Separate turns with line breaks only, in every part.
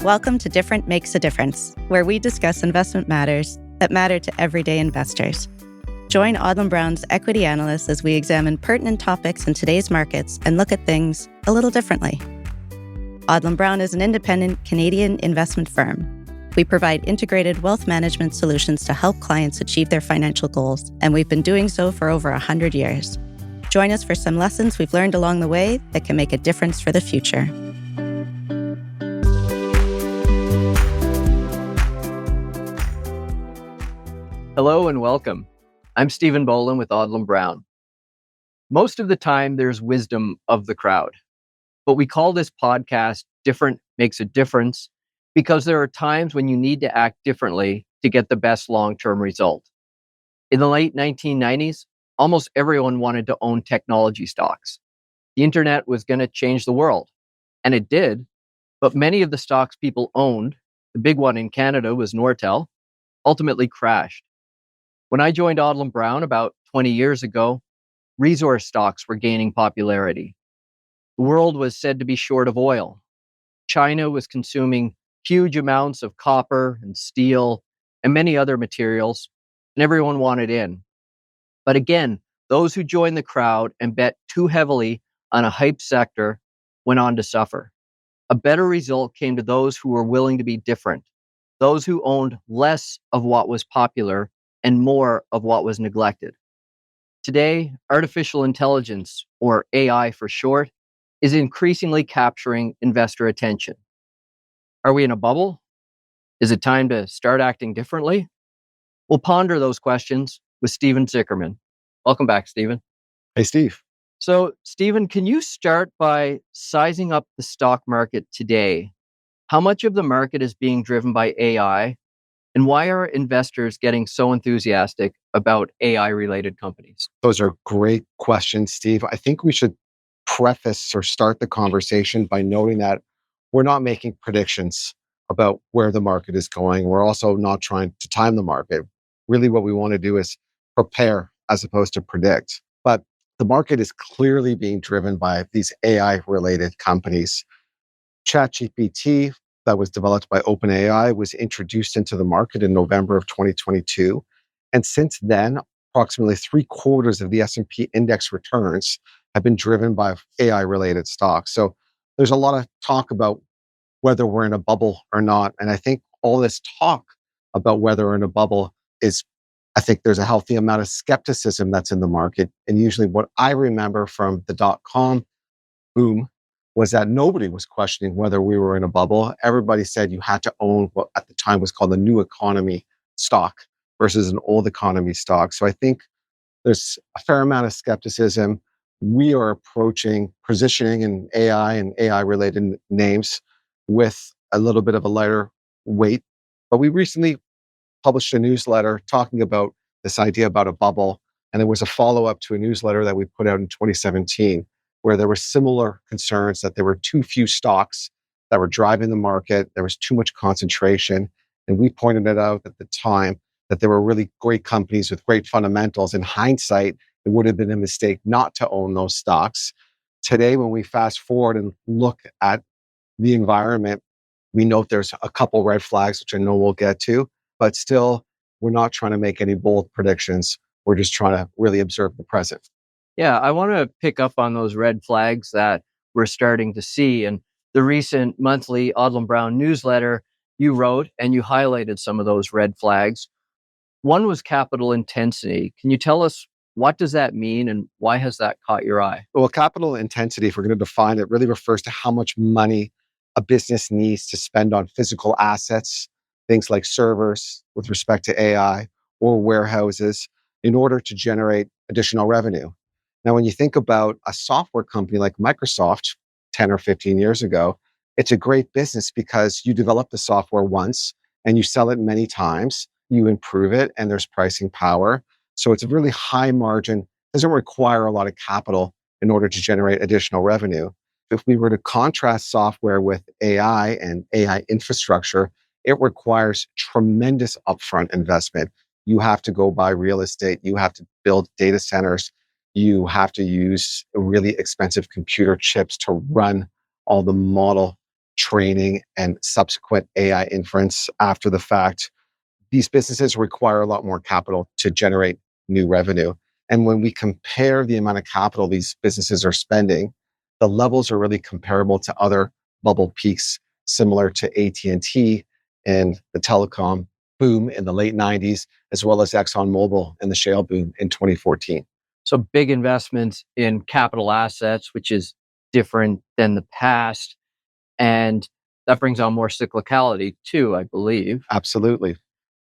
Welcome to Different Makes a Difference, where we discuss investment matters that matter to everyday investors. Join Odlum Brown's equity analysts as we examine pertinent topics in today's markets and look at things a little differently. Odlum Brown is an independent Canadian investment firm. We provide integrated wealth management solutions to help clients achieve their financial goals, and we've been doing so for over 100 years. Join us for some lessons we've learned along the way that can make a difference for the future.
Hello and welcome. I'm Stephen Boland with Odlum Brown. Most of the time, there's wisdom of the crowd. But we call this podcast Different Makes a Difference because there are times when you need to act differently to get the best long-term result. In the late 1990s, almost everyone wanted to own technology stocks. The internet was going to change the world, and it did. But many of the stocks people owned, the big one in Canada was Nortel, ultimately crashed. When I joined Odlum Brown about 20 years ago, resource stocks were gaining popularity. The world was said to be short of oil. China was consuming huge amounts of copper and steel and many other materials, and everyone wanted in. But again, those who joined the crowd and bet too heavily on a hype sector went on to suffer. A better result came to those who were willing to be different, those who owned less of what was popular and more of what was neglected. Today, artificial intelligence, or AI for short, is increasingly capturing investor attention. Are we in a bubble? Is it time to start acting differently? We'll ponder those questions with Steven Zicherman. Welcome back, Steven.
Hey, Steve.
So, Steven, can you start by sizing up the stock market today? How much of the market is being driven by AI? And why are investors getting so enthusiastic about AI-related companies?
Those are great questions, Steve. I think we should preface or start the conversation by noting that we're not making predictions about where the market is going. We're also not trying to time the market. Really, what we want to do is prepare as opposed to predict. But the market is clearly being driven by these AI-related companies. ChatGPT, that was developed by OpenAI, was introduced into the market in November of 2022. And since then, approximately 3/4 of the S&P index returns have been driven by AI-related stocks. So there's a lot of talk about whether we're in a bubble or not. And I think all this talk about whether we're in a bubble is, I think there's a healthy amount of skepticism that's in the market. And usually what I remember from the dot-com boom was that nobody was questioning whether we were in a bubble. Everybody said you had to own what at the time was called the new economy stock versus an old economy stock. So I think there's a fair amount of skepticism. We are approaching positioning in AI and AI-related names with a little bit of a lighter weight. But we recently published a newsletter talking about this idea about a bubble. And it was a follow-up to a newsletter that we put out in 2017, where there were similar concerns that there were too few stocks that were driving the market. There was too much concentration. And we pointed it out at the time that there were really great companies with great fundamentals. In hindsight, it would have been a mistake not to own those stocks. Today, when we fast forward and look at the environment, we note there's a couple red flags, which I know we'll get to, but still, we're not trying to make any bold predictions. We're just trying to really observe the present.
Yeah, I want to pick up on those red flags that we're starting to see. And the recent monthly Odlum Brown newsletter, you wrote and you highlighted some of those red flags. One was capital intensity. Can you tell us what does that mean and why has that caught your eye?
Well, capital intensity, if we're going to define it, really refers to how much money a business needs to spend on physical assets, things like servers with respect to AI or warehouses in order to generate additional revenue. Now, when you think about a software company like Microsoft 10 or 15 years ago, it's a great business because you develop the software once and you sell it many times, you improve it, and there's pricing power. So it's a really high margin, doesn't require a lot of capital in order to generate additional revenue. If we were to contrast software with AI and AI infrastructure, it requires tremendous upfront investment. You have to go buy real estate, you have to build data centers, you have to use really expensive computer chips to run all the model training and subsequent AI inference after the fact, these businesses require a lot more capital to generate new revenue. And when we compare the amount of capital these businesses are spending, the levels are really comparable to other bubble peaks, similar to AT&T and the telecom boom in the late 90s, as well as ExxonMobil and the shale boom in 2014.
So big investments in capital assets, which is different than the past. And that brings on more cyclicality too, I believe.
Absolutely.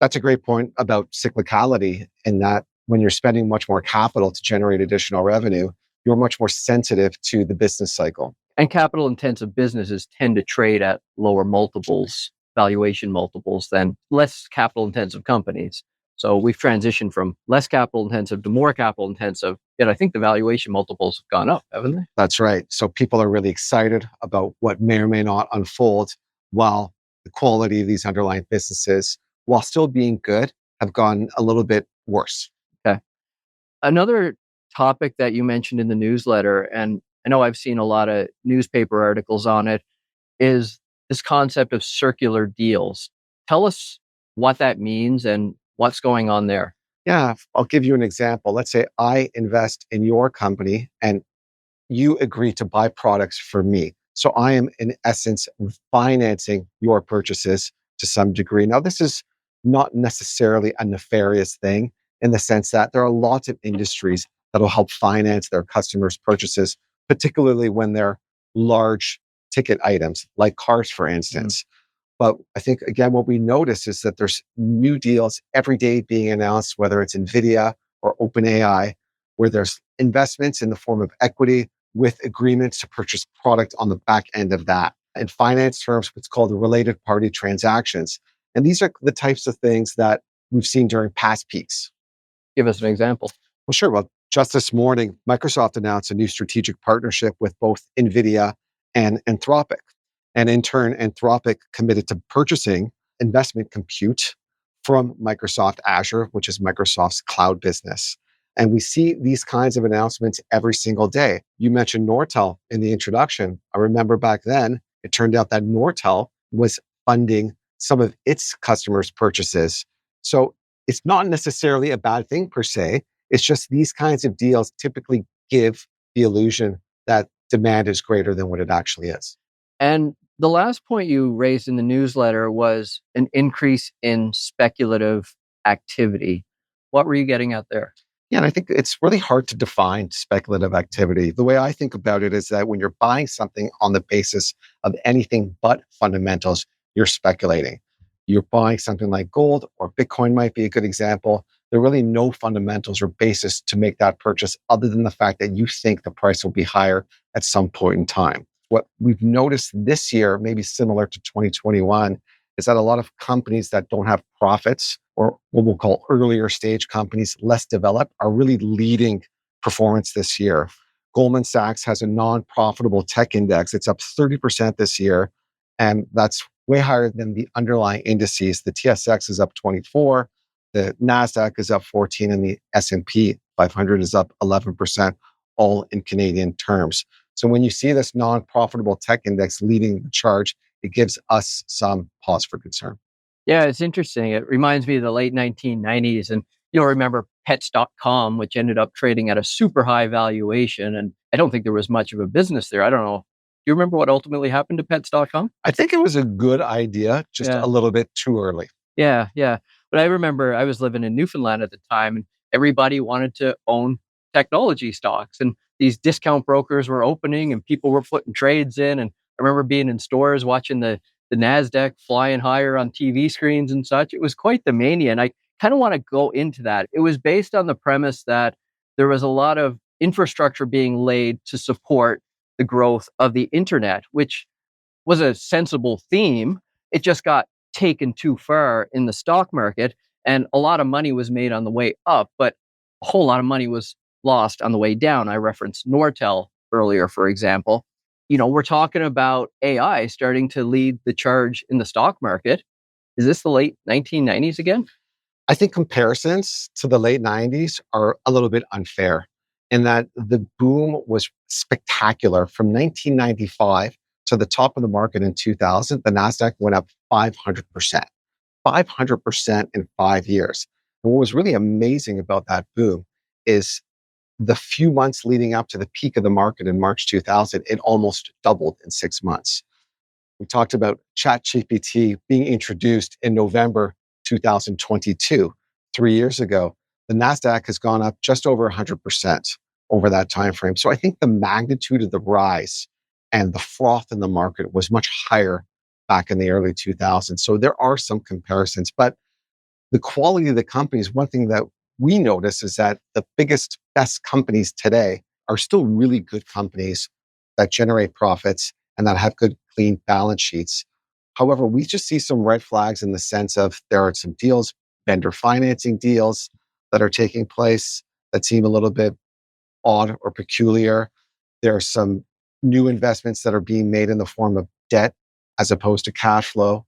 That's a great point about cyclicality, in that when you're spending much more capital to generate additional revenue, you're much more sensitive to the business cycle.
And capital intensive businesses tend to trade at lower multiples, valuation multiples, than less capital intensive companies. So we've transitioned from less capital intensive to more capital intensive. Yet I think the valuation multiples have gone up, haven't they?
That's right. So people are really excited about what may or may not unfold, while the quality of these underlying businesses, while still being good, have gone a little bit worse.
Okay. Another topic that you mentioned in the newsletter, and I know I've seen a lot of newspaper articles on it, is this concept of circular deals. Tell us what that means and what's going on there.
Yeah, I'll give you an example. Let's say I invest in your company and you agree to buy products for me. So I am, in essence, financing your purchases to some degree. Now, this is not necessarily a nefarious thing, in the sense that there are lots of industries that will help finance their customers' purchases, particularly when they're large ticket items, like cars, for instance. But I think, again, what we notice is that there's new deals every day being announced, whether it's NVIDIA or OpenAI, where there's investments in the form of equity with agreements to purchase product on the back end of that. In finance terms, what's called related party transactions. And these are the types of things that we've seen during past peaks.
Give us an example.
Well, sure. Well, just this morning, Microsoft announced a new strategic partnership with both NVIDIA and Anthropic. And in turn, Anthropic committed to purchasing investment compute from Microsoft Azure, which is Microsoft's cloud business. And we see these kinds of announcements every single day. You mentioned Nortel in the introduction. I remember back then, it turned out that Nortel was funding some of its customers' purchases. So it's not necessarily a bad thing per se. It's just these kinds of deals typically give the illusion that demand is greater than what it actually is.
And the last point you raised in the newsletter was an increase in speculative activity. What were you getting at there?
Yeah, and I think it's really hard to define speculative activity. The way I think about it is that when you're buying something on the basis of anything but fundamentals, you're speculating. You're buying something like gold, or Bitcoin might be a good example. There are really no fundamentals or basis to make that purchase, other than the fact that you think the price will be higher at some point in time. What we've noticed this year, maybe similar to 2021, is that a lot of companies that don't have profits, or what we'll call earlier stage companies, less developed, are really leading performance this year. Goldman Sachs has a non-profitable tech index. It's up 30% this year, and that's way higher than the underlying indices. The TSX is up 24, the NASDAQ is up 14, and the S&P 500 is up 11%, all in Canadian terms. So when you see this non-profitable tech index leading the charge, it gives us some pause for concern.
Yeah, it's interesting. It reminds me of the late 1990s. And you'll remember pets.com, which ended up trading at a super high valuation. And I don't think there was much of a business there. I don't know. Do you remember what ultimately happened to pets.com?
I think it was a good idea, just
Yeah.
a little bit too early.
Yeah. But I remember I was living in Newfoundland at the time, and everybody wanted to own technology stocks. And these discount brokers were opening and people were putting trades in. And I remember being in stores watching the NASDAQ flying higher on TV screens and such. It was quite the mania. And I kind of want to go into that. It was based on the premise that there was a lot of infrastructure being laid to support the growth of the internet, which was a sensible theme. It just got taken too far in the stock market, and a lot of money was made on the way up, but a whole lot of money was lost on the way down. I referenced Nortel earlier, for example. We're talking about AI starting to lead the charge in the stock market. Is this the late 1990s again?
I think comparisons to the late 90s are a little bit unfair, in that the boom was spectacular from 1995 to the top of the market in 2000, the NASDAQ went up 500%. 500% in 5 years. And what was really amazing about that boom is the few months leading up to the peak of the market in March 2000, it almost doubled in 6 months. We talked about ChatGPT being introduced in November 2022, 3 years ago. The NASDAQ has gone up just over 100% over that time frame. So I think the magnitude of the rise and the froth in the market was much higher back in the early 2000s. So there are some comparisons, but the quality of the companies, one thing that we notice is that the biggest, best companies today are still really good companies that generate profits and that have good, clean balance sheets. However, we just see some red flags in the sense of there are some deals, vendor financing deals that are taking place that seem a little bit odd or peculiar. There are some new investments that are being made in the form of debt as opposed to cash flow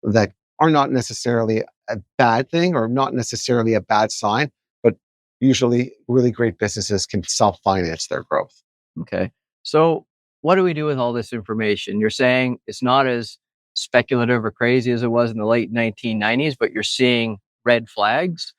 that are not necessarily a bad thing or not necessarily a bad sign, but usually really great businesses can self-finance their growth.
Okay. So what do we do with all this information? You're saying it's not as speculative or crazy as it was in the late 1990s, but you're seeing red flags.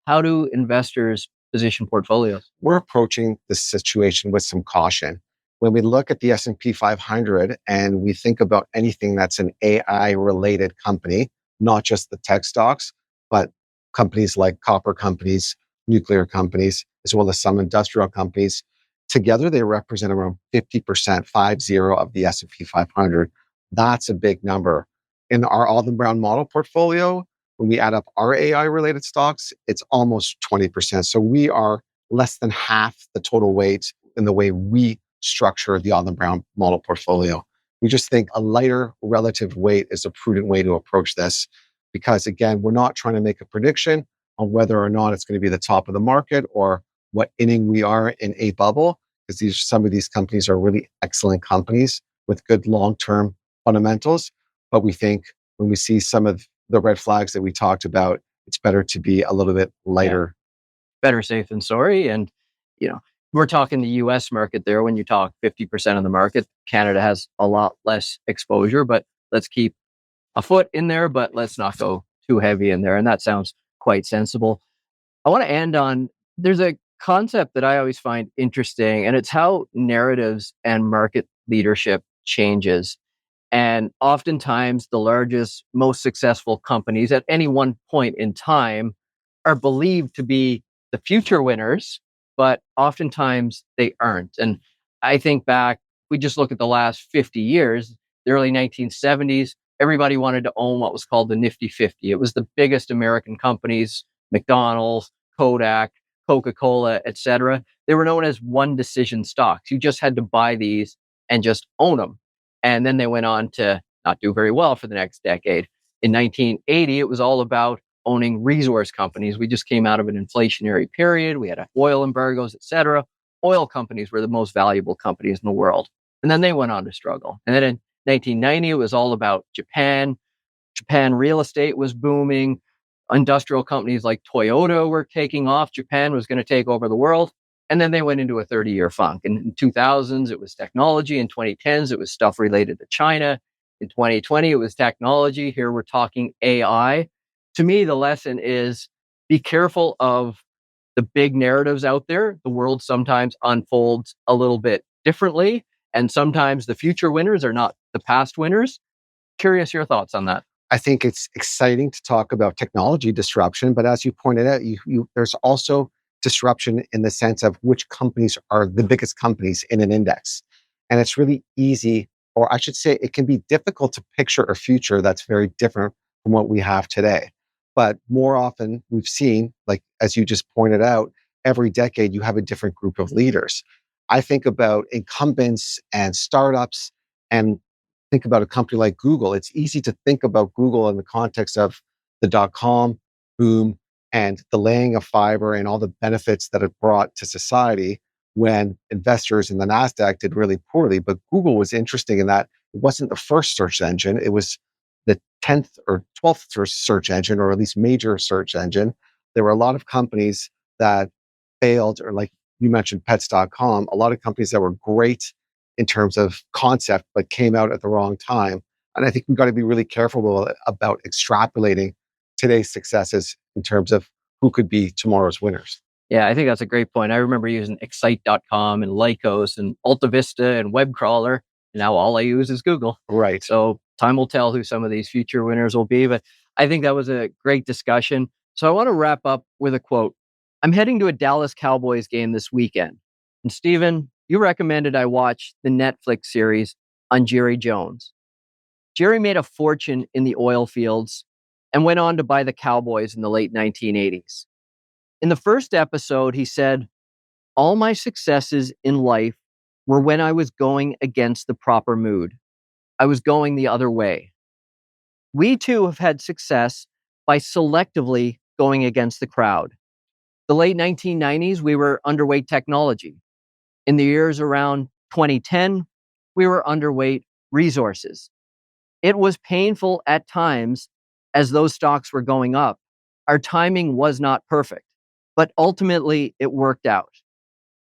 How do investors position portfolios?
We're approaching this situation with some caution. When we look at the S&P 500 and we think about anything that's an AI-related company, not just the tech stocks, but companies like copper companies, nuclear companies, as well as some industrial companies, together they represent around 50%, 50 of the S&P 500. That's a big number. In our Odlum Brown model portfolio, when we add up our AI-related stocks, it's almost 20%. So we are less than half the total weight in the way we structure the Odlum Brown model portfolio. We just think a lighter relative weight is a prudent way to approach this because, again, we're not trying to make a prediction on whether or not it's going to be the top of the market or what inning we are in a bubble, because some of these companies are really excellent companies with good long-term fundamentals. But we think when we see some of the red flags that we talked about, it's better to be a little bit lighter.
Better safe than sorry. And, we're talking the US market there. When you talk 50% of the market, Canada has a lot less exposure, but let's keep a foot in there, but let's not go too heavy in there. And that sounds quite sensible. I want to end on, there's a concept that I always find interesting, and it's how narratives and market leadership changes. And oftentimes the largest, most successful companies at any one point in time are believed to be the future winners, but oftentimes they aren't. And I think back, we just look at the last 50 years, the early 1970s, everybody wanted to own what was called the Nifty 50. It was the biggest American companies, McDonald's, Kodak, Coca-Cola, etc. They were known as one decision stocks. You just had to buy these and just own them. And then they went on to not do very well for the next decade. In 1980, it was all about owning resource companies. We just came out of an inflationary period. We had oil embargoes, etc. Oil companies were the most valuable companies in the world. And then they went on to struggle. And then in 1990, it was all about Japan. Japan real estate was booming. Industrial companies like Toyota were taking off. Japan was going to take over the world. And then they went into a 30-year funk. In 2000s, it was technology. In 2010s, it was stuff related to China. In 2020, it was technology. Here we're talking AI. To me, the lesson is be careful of the big narratives out there. The world sometimes unfolds a little bit differently. And sometimes the future winners are not the past winners. Curious your thoughts on that.
I think it's exciting to talk about technology disruption, but as you pointed out, there's also disruption in the sense of which companies are the biggest companies in an index. And it's really easy, or I should say, it can be difficult to picture a future that's very different from what we have today. But more often we've seen, like, as you just pointed out, every decade you have a different group of leaders. I think about incumbents and startups and think about a company like Google. It's easy to think about Google in the context of the dot-com boom and the laying of fiber and all the benefits that it brought to society when investors in the NASDAQ did really poorly. But Google was interesting in that it wasn't the first search engine. It was the 10th or 12th search engine, or at least major search engine. There were a lot of companies that failed, or like you mentioned, pets.com, a lot of companies that were great in terms of concept, but came out at the wrong time. And I think we've got to be really careful about extrapolating today's successes in terms of who could be tomorrow's winners.
Yeah, I think that's a great point. I remember using Excite.com and Lycos and AltaVista and WebCrawler. And now all I use is Google.
Right.
So time will tell who some of these future winners will be. But I think that was a great discussion. So I want to wrap up with a quote. I'm heading to a Dallas Cowboys game this weekend. And Steven, you recommended I watch the Netflix series on Jerry Jones. Jerry made a fortune in the oil fields and went on to buy the Cowboys in the late 1980s. In the first episode, he said, all my successes in life were when I was going against the proper mood. I was going the other way. We too have had success by selectively going against the crowd. The late 1990s, we were underweight technology. In the years around 2010, we were underweight resources. It was painful at times as those stocks were going up. Our timing was not perfect, but ultimately it worked out.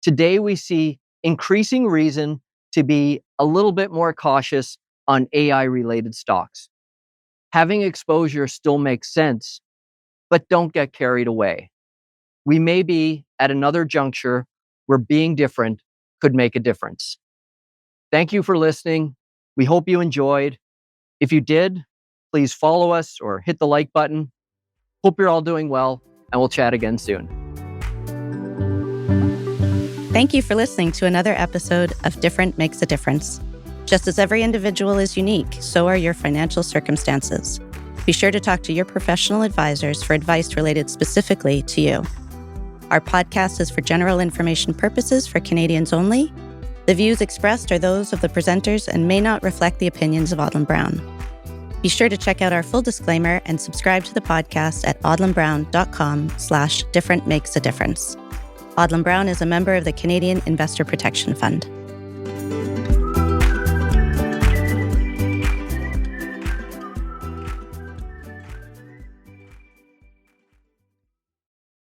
Today, we see increasing reason to be a little bit more cautious on AI-related stocks. Having exposure still makes sense, but don't get carried away. We may be at another juncture where being different could make a difference. Thank you for listening. We hope you enjoyed. If you did, please follow us or hit the like button. Hope you're all doing well, and we'll chat again soon.
Thank you for listening to another episode of Different Makes a Difference. Just as every individual is unique, so are your financial circumstances. Be sure to talk to your professional advisors for advice related specifically to you. Our podcast is for general information purposes for Canadians only. The views expressed are those of the presenters and may not reflect the opinions of Odlum Brown. Be sure to check out our full disclaimer and subscribe to the podcast at odlumbrown.com/differentmakesadifference. Odlum Brown is a member of the Canadian Investor Protection Fund.